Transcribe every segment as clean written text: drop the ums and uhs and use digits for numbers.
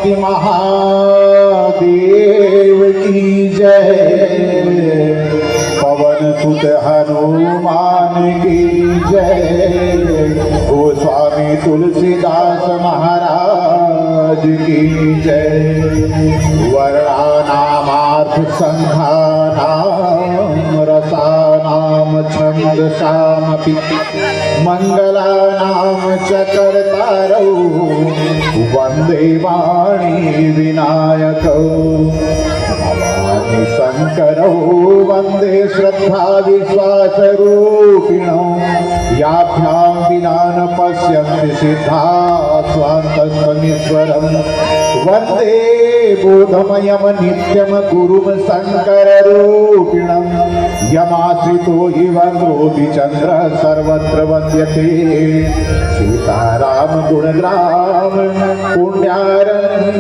पति महादेव की जय, पवन सुत हनुमान की जय, गोस्वामी तुलसीदास महाराज की जय। वर्णानामार्थ संघानाम रसानाम छंदसामपि मंगलानाम च कर्तारौ वंदे वाणी विनायकौ शंकरौ वंदे श्रद्धा विश्वास रूपिणौ याभ्यां विना न पश्यन्ति सिद्धा स्वान्तस्वमीश्वरं वंदे बोधमयं नित्यं गुरुं शंकररूपिणं यमाश्रितो हि वन्द्रोऽपि चन्द्रः सर्वत्र वन्द्यते सीताराम गुणग्राम पुण्यारण्यविहारिणो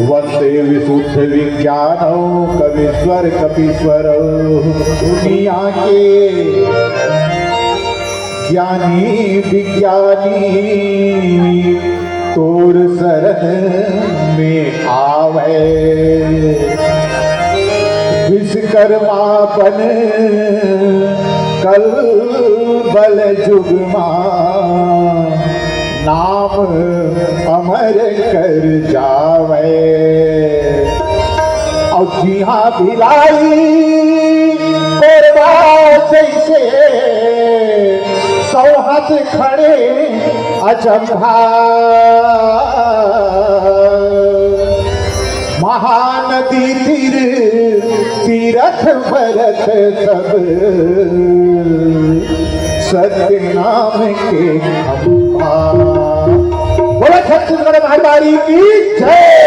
वंदे विशुद्ध विज्ञानो कवीश्वर कपीश्वरो दुनिया के ज्ञानी विज्ञानी तोर शरण में आवे, विश्वकर्मा बन कल बल जुगमा नाम अमर कर जावे। और जिहा भिलाई जैसे सौ हाथ खड़े अचंभा, महानदी तीरथ भरत सब सत्य नाम के खंभा। बोला छत्तीसगढ़ महामारी की जय।